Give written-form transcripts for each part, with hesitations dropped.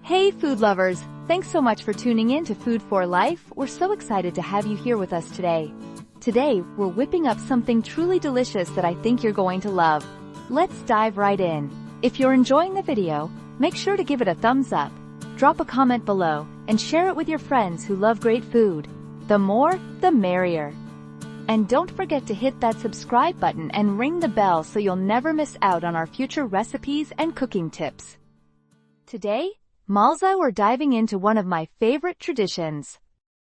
Hey food lovers, thanks so much for tuning in to Food for Life. We're so excited to have you here with us today. Today, we're whipping up something truly delicious that I think you're going to love. Let's dive right in. If you're enjoying the video, make sure to give it a thumbs up, drop a comment below, and share it with your friends who love great food. The more, the merrier. And don't forget to hit that subscribe button and ring the bell so you'll never miss out on our future recipes and cooking tips. Today, Malza, we're diving into one of my favorite traditions,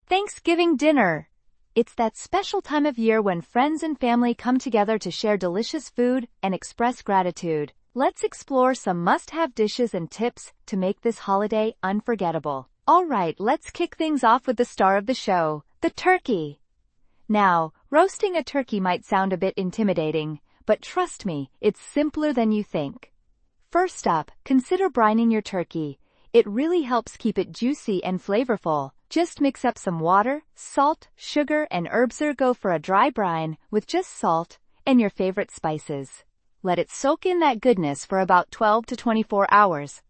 Thanksgiving dinner. It's that special time of year when friends and family come together to share delicious food and express gratitude. Let's explore some must-have dishes and tips to make this holiday unforgettable. Alright, let's kick things off with the star of the show, the turkey. Now, roasting a turkey might sound a bit intimidating, but trust me, it's simpler than you think. First up, consider brining your turkey. It really helps keep it juicy and flavorful. Just mix up some water, salt, sugar, and herbs or go for a dry brine with just salt and your favorite spices. Let it soak in that goodness for about 12 to 24 hours.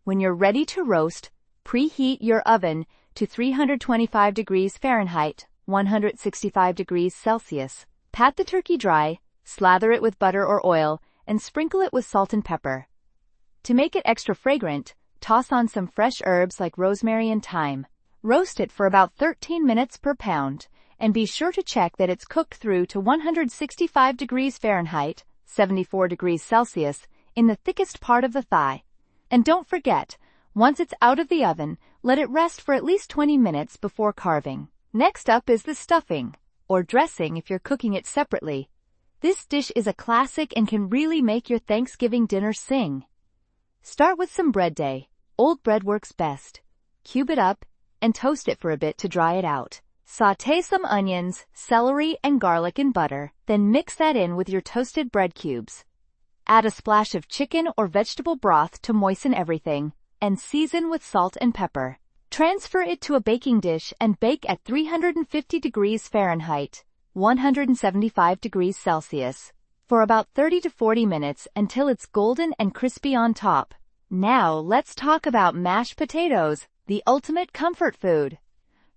When you're ready to roast, preheat your oven to 325 degrees Fahrenheit, 165 degrees Celsius. Pat the turkey dry, slather it with butter or oil, and sprinkle it with salt and pepper. To make it extra fragrant, toss on some fresh herbs like rosemary and thyme. Roast it for about 13 minutes per pound, and be sure to check that it's cooked through to 165 degrees Fahrenheit, 74 degrees Celsius, in the thickest part of the thigh. And don't forget, once it's out of the oven, let it rest for at least 20 minutes before carving. Next up is the stuffing, or dressing if you're cooking it separately. This dish is a classic and can really make your Thanksgiving dinner sing. Start with some bread day. Old bread works best. Cube it up and toast it for a bit to dry it out. Sauté some onions, celery, and garlic in butter, then mix that in with your toasted bread cubes. Add a splash of chicken or vegetable broth to moisten everything, and season with salt and pepper. Transfer it to a baking dish and bake at 350 degrees Fahrenheit, 175 degrees Celsius, for about 30 to 40 minutes until it's golden and crispy on top. Now let's talk about mashed potatoes, the ultimate comfort food.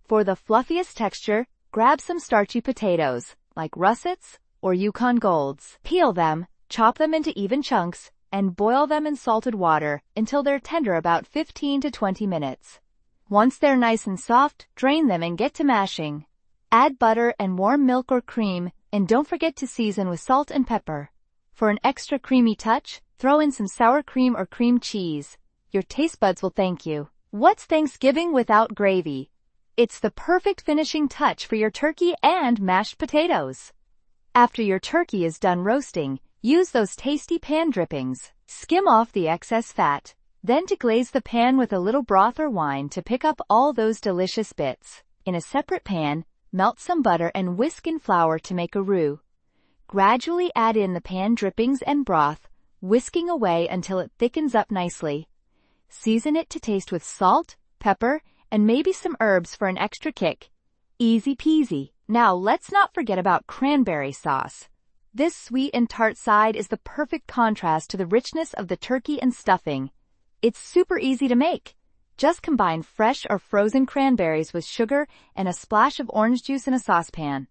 For the fluffiest texture, grab some starchy potatoes, like russets or Yukon Golds. Peel them, chop them into even chunks, and boil them in salted water until they're tender about 15 to 20 minutes. Once they're nice and soft, drain them and get to mashing. Add butter and warm milk or cream, and don't forget to season with salt and pepper. For an extra creamy touch, throw in some sour cream or cream cheese. Your taste buds will thank you. What's Thanksgiving without gravy? It's the perfect finishing touch for your turkey and mashed potatoes. After your turkey is done roasting, use those tasty pan drippings. Skim off the excess fat, then deglaze the pan with a little broth or wine to pick up all those delicious bits. In a separate pan, melt some butter and whisk in flour to make a roux. Gradually add in the pan drippings and broth, whisking away until it thickens up nicely. Season it to taste with salt, pepper, and maybe some herbs for an extra kick. Easy peasy. Now let's not forget about cranberry sauce. This sweet and tart side is the perfect contrast to the richness of the turkey and stuffing. It's super easy to make. Just combine fresh or frozen cranberries with sugar and a splash of orange juice in a saucepan.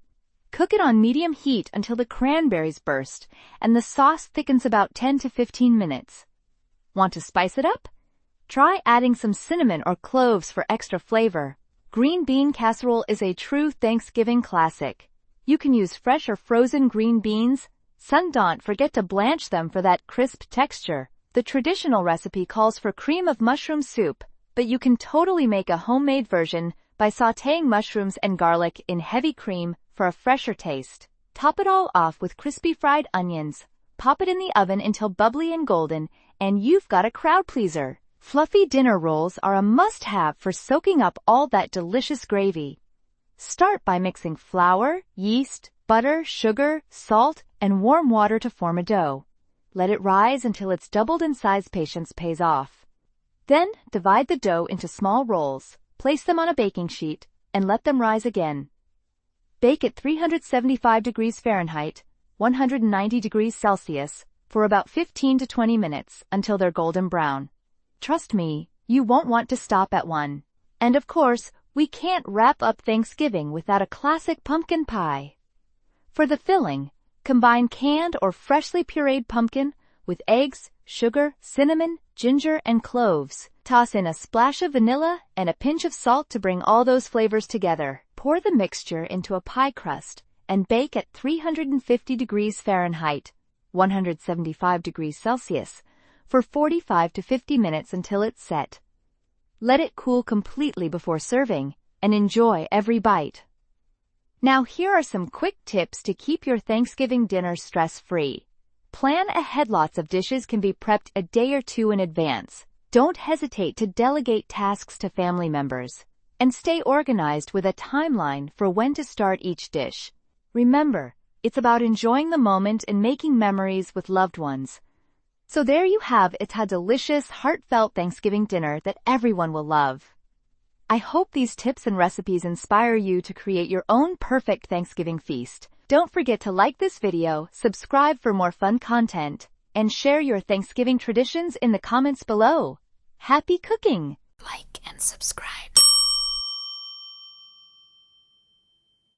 Cook it on medium heat until the cranberries burst and the sauce thickens about 10 to 15 minutes. Want to spice it up? Try adding some cinnamon or cloves for extra flavor. Green bean casserole is a true Thanksgiving classic. You can use fresh or frozen green beans. Don't forget to blanch them for that crisp texture. The traditional recipe calls for cream of mushroom soup, but you can totally make a homemade version by sautéing mushrooms and garlic in heavy cream for a fresher taste. Top it all off with crispy fried onions. Pop it in the oven until bubbly and golden, and you've got a crowd pleaser. Fluffy dinner rolls are a must-have for soaking up all that delicious gravy. Start by mixing flour, yeast, butter, sugar, salt, and warm water to form a dough. Let it rise until it's doubled in size. Patience pays off. Then, divide the dough into small rolls, place them on a baking sheet, and let them rise again. Bake at 375 degrees Fahrenheit, 190 degrees Celsius, for about 15 to 20 minutes until they're golden brown. Trust me, You won't want to stop at one. And of course, we can't wrap up Thanksgiving without a classic pumpkin pie. For the filling, combine canned or freshly pureed pumpkin with eggs, sugar, cinnamon, ginger, and cloves. Toss in a splash of vanilla and a pinch of salt to bring all those flavors together. Pour the mixture into a pie crust and bake at 350 degrees Fahrenheit, 175 degrees Celsius, for 45 to 50 minutes until it's set. Let it cool completely before serving, and enjoy every bite. Now here are some quick tips to keep your Thanksgiving dinner stress-free. Plan ahead. Lots of dishes can be prepped a day or two in advance. Don't hesitate to delegate tasks to family members, and stay organized with a timeline for when to start each dish. Remember, it's about enjoying the moment and making memories with loved ones. So there you have it, a delicious, heartfelt Thanksgiving dinner that everyone will love. I hope these tips and recipes inspire you to create your own perfect Thanksgiving feast. Don't forget to like this video, subscribe for more fun content, and share your Thanksgiving traditions in the comments below. Happy cooking! Like and subscribe.